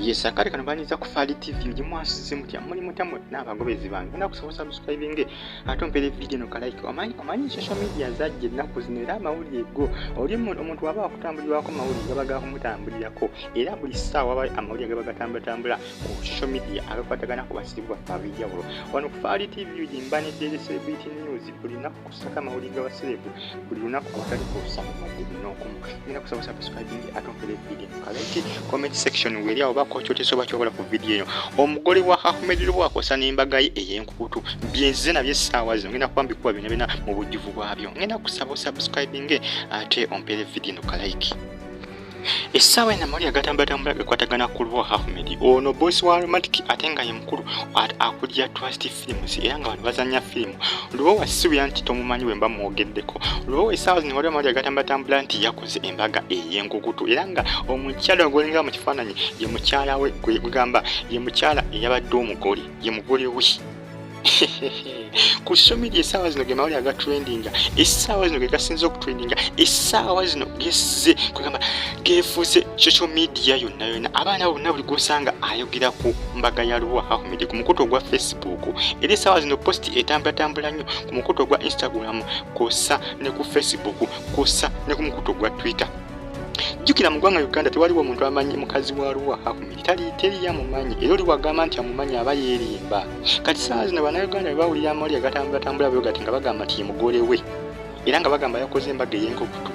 Yes, akali kano banyiza ku Fali TV mujimwasize mutya muli mutamu n'abagobezi bange na kusaba subscribing ate ompere video no kalike amanyi social media zajje naku zino era amawulire go oli omuntu waba akutambulirako mawulire gabaga kumutambulirako era buli ssaawa waba amawulire gabaga tambula ku social media agakwatagana ku basibwa babijawulo wano ku Fali TV jimbane daily celebrity news buli naku kusaka amawulire g'abaselebu buli lunaku abatali kusaka amawulire n'okumu nina kusaba subscribing ate ompere video no kalike comment section weri awo bakochotesoba kyobola ku video eyo omugole wa Ahmed Lubowa Embaga ye ey'enkukutu byenze nabye ssaawa zino ngenda kwambikuwa bina mu bujjuvu bwabyo ngenda kusaba subscribing ate ompere video no kalike essaawa ena mali agatambula gakwatagana ku Lubowa Ahmed ono boss wa romantic atenga ye mukulu akulya trust films era nga bano bazanya film Lubowa sibuya nti tomumanyi wemba mwogeddeko Lubowa essaawa zino mali agatambula nti yakoze embaga ey'enkukutu era nga omukyala ogolinga mu kifaananyi ye mukyala we gwegamba ye mukyala eyabadde omugole ye mugole we ku social media essaawa zino ge mawulire agatrendinga essaawa zino ge gasinza okutrendinga essaawa zino gesize kwegamba gefuuse social media yonna abaana bonna buli gwosanga ayogera ku mbaga ya Lubowa Ahmed ku mukutu ogwa Facebook era essaawa zino post etambula nnyo ku mukutu ogwa Instagram kosa ne ku Facebook kosa ne ku mukutu ogwa Twitter. Jukira mu ggwanga Uganda tewaliwo omuntu amanyi mukazi wa Lubowa Ahmed teri yamumanyi era oli wagamba nti amumanyi aba yeerimba kati saa zino bannayuganda bawulira amawulire agatambula byo gati nga bagamba nti ye mugole we era nga bagamba yakoze embaga ey'enkukutu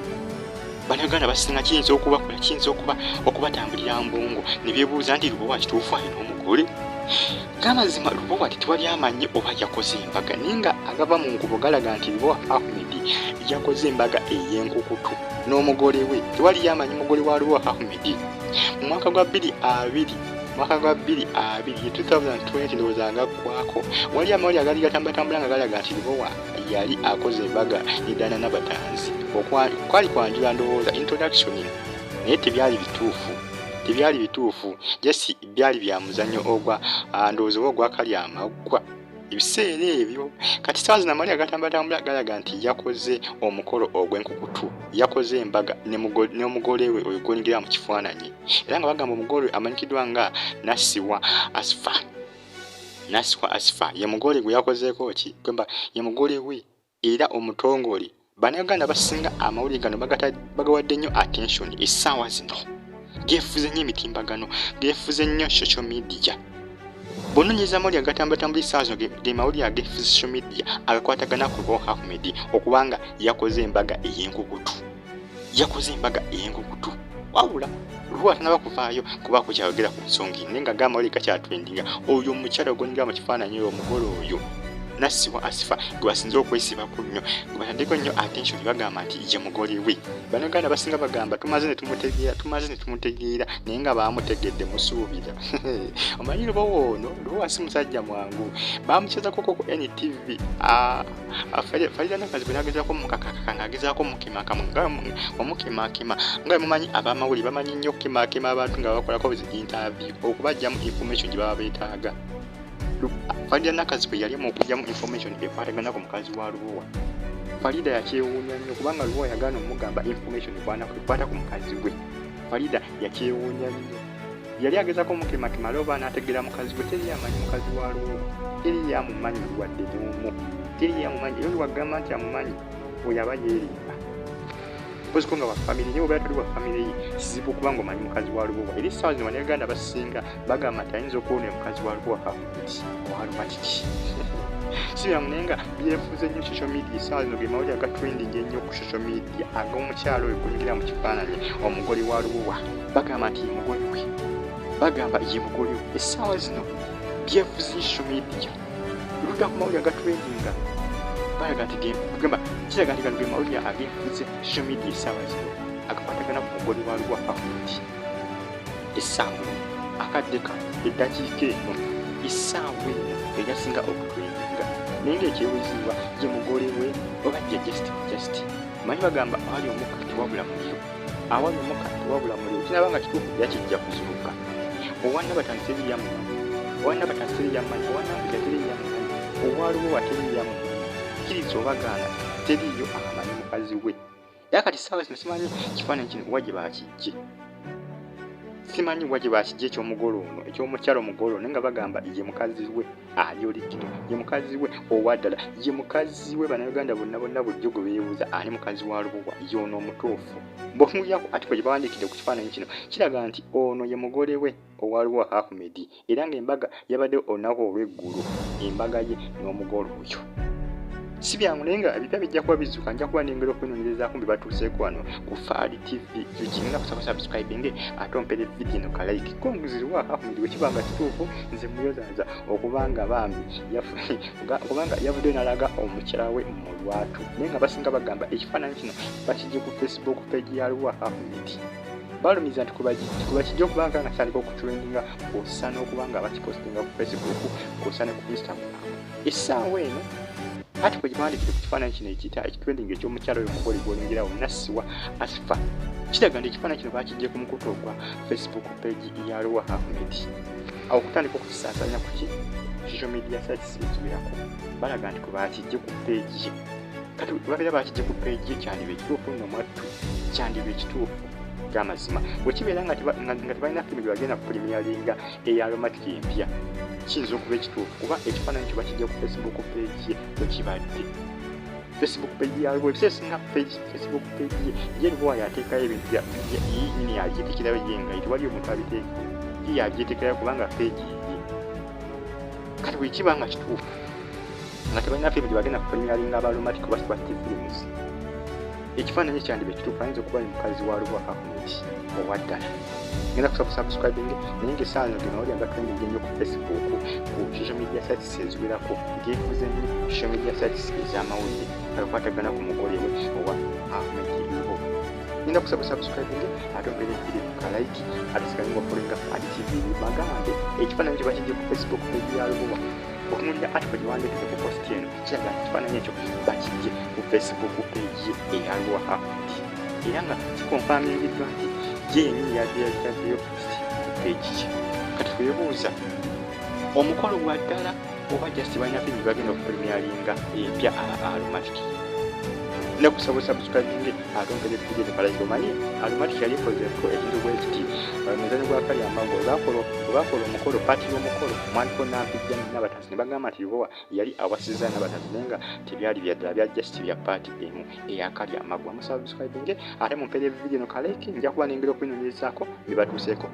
bannayuganda basinga kiyinza okubatambulira mbongo ne beebuuza nti Lubowa kituufu alina omugole gamazima Lubowa tewali amanyi oba yakoze embaga naye nga agava mu nkubo galaga nti Lubowa Ahmed yakoze embaga ey'enkukutu n'omugole we tewali yamanyi mugole wa Lubowa Ahmed mu mwaka gwa 2020 2020 ndowooza agaggwako wali amawulire agali gatambula nga galaga nti Lubowa yali akoze embaga nedana n'abatanzi kwali kwanjula ndowooza introduction naye tebyali bituufu jesi byali bya muzannyo ogwa ndowooza ogwa kali amaggwa ebiseera ebyo kati saa zino amawulire agatambula galaga nti yakoze omukolo ogw'enkukutu yakoze embaga n'omugole we oyo gw'onyingira mu kifaananyi era nga bagamba omugole amanyikiddwa nga Nasiwa Asfa ye mugole gwe yakozeeko ki kwemba ye mugole we era omutongole bannayuganda basinga amawulire gano bagawadde nnyo attention essaawa zino geefuze nnyo emitimbagano geefuze nnyo social media bononyeza amawulire agatambula essaawa zino ge mawulire ageefuze social media agakwatagana ku Lubowa Ahmed okubanga yakoze embaga ey'enkukutu wabula Lubowa tanaba kuvaayo kuba kukyayogera ku nsonga naye nga gamawulire gakyatrendinga oyo omukyala ogoninga mu kifaananyi oyo omugole oyo Nasiwa Asfa gwe basinza okwesiba ku nnyo gwe bataddeko nnyo attention bagamba nti ye mugole we bannayuganda basinga bagamba tumaze ne tumutegeera naye nga baamutegedde musuubira omanyi Lubowa ono Lubowa si musajja mwangu baamukyazako ku NTV Falida nakazi bwe nagezaako mukakaka ng'agezaako omukemakema nga mumanyi abamawulire bamanyi nnyo okukemakema abantu nga bakolako interview okubajjamu information gye baba beetaaga Falida nakazi bwe yali okujjamu information ekwatagana ku mukazi wa Lubowa Falida yakyewuunya nnyo kubanga Lubowa yagaana omugamba information ekwata ku mukazi we Falida yakyewuunya nnyo yali agezaako omukemakema Lubowa n'ategeera mukazi we teri yamanyi mukazi wa Lubowa teri yamumanyi wadde n'omu teri yamumanyi era wagamba nti amumanyi oyo aba yeerimba koziko nga wafamire naye oba toli wa famire ye kizibu kubanga omanyi mukazi wa Lubowa era essaawa zino bannayuganda basinga bagamba nti ayinza okuwona mukazi wa Lubowa walumatiki sibiramu naye nga byefuze nnyo social media essaawa zino ge mawulire agatrendinga ennyo ku social media ag'omukyalo oyo kunyingira mu kifaananyi omugole wa Lubowa bagamba nti ye mugole we essaawa zino byefuze social media ludda ku mawulire agatrendinga balaga nti kiraga nti gano ge mawulire ageefuze social media essaawa zino agakwatagana ku mugole wa Lubowa Ahmed essaawa akadde ka eddakiika eno essaawa eno egasinga okutrendinga naye ng'ekyewuzibwa ye mugole we oba ye just manyi bagamba awali omukka tewabula muliro kinaba nga kituufu era kijja kuzuuka owanabatanzi teri yamumanyi owanampija teri yamumanyi owa Lubowa teri yamumanyi kiriza obagaana teriyo amanyi mukazi we era kati ssaawa zino simanyi kifaananyi kino wa gye baakijje simanyi waje bakijje eky'omugole ono eky'omukyalo omugole ono nga bagamba ye mukazi we ali olikino ye mukazi we owaddala ye mukazi we bannayuganda bonna bujjo gwe beebuuza ani mukazi wa Lubowa y'ono omutuufu bw'otunuulirako ati kwe bawandiikidde ku kifaananyi kino kiraga nti ono ye mugole we owa Lubowa Ahmed era ng'embaga yabadde olunaku olw'eggulu embaga ye n'omugole oyo si byangu naye nga ebipya bijja kuba bizuuka nja kuba n'engeri okwenoonyerezaako mbe batuuseeko wano ku Faali TV yokinga kusaba subscribing ate ompere video eno ka like Congz Lubowa Ahmed bwe kiba nga kituufu nze muyozaaza okubanga Bambi kubanga yavudde n'alaga omukyala we mu lwatu naye nga basinga bagamba ekifaananyi kino bakijje ku Facebook page ya Lubowa Ahmed balumiza nti kuba kijja okubanga nga kyandika okutrendinga kw'ossa n'okubanga bakipostinga ku Facebook kw'ossa ne ku Instagram essaawa eno ati kwe kiwandiikidde ku kifaananyi kino ekitrending eky'omukyalo oyo omugole gw'olengerawo Nassiwa Asfa kiraga nti ekifaananyi kino baakijje ku mukutu ogwa Facebook page ya Lubowa Ahmed awo okutandika okukisaasanya ku social media sites eziwerako balaga nti kwe baakijje ku page ye kati babeera baakijje ku page ye kyandiba ekituufu nno mwattu kyandiba ekituufu gy'amazima bwe kibeera nga tebalina firimu gye bagenda ku premieringa eya aromatic empya kiyinza okuba ekituufu kuba ekifaananyi kyo bakijja ku Facebook page ye bwe kibadde Facebook page ya Lubowa ebiseera singa Facebook page ye Lubowa yateekayo ebintu yini yagyetekerayo ye nga tewali omuntu abiteeka ye yagyetekerayo kubanga page ye kati bwe kiba nga kituufu nga tebalina firimu gye bagenda ku premieringa aba aromatic oba Sebastian Films ekifaananyi ekyandiba ekituufu ayinza okuba ye mukazi wa Lubowa Ahmed owaddala ngenda kusaba subscribing naye ng'essaawa zino gena olya nga trending ennyo ku Facebook ku social media sites eziwerako ng'efuze nnyo social media sites ez'amawulire agakwatagana ku mugole we owa Ahmed Lubowa ngenda kusaba subscribing ate ompere video ka like ate sigalinga okulinga Faali TV bagambe ekifaananyi kye bakijje ku Facebook page ya Lubowa okunuulira ati kwe giwandiikidde ku post eno kiraga ekifaananyi ekyo bakijje ku Facebook page eya Lubowa Ahmed era nga kikonfamingiddwa nti ye yennyini yaddeyo post ku page ye kati twebuuza omukolo gwa ddala oba just balina firimu bagenda okupremieringa empya aromatic nakusaba subscribing ate ompere video eno kalaiki omanyi aromatic yali ekozeko ekintu bwe kiti omuzannyo gwa Kalyamago olwakola omukolo paati y'omukolo mwaniko nampijja n'abatanzi ne bagamba nti Lubowa yali awasizza n'abatanzi naye nga tebyali bya ddala bya just bya paati emu eya Kalyamago amusubscribing ate mumpere video eno ka like nja kuba n'engeri okwenoonyerezaako bye batuuseeko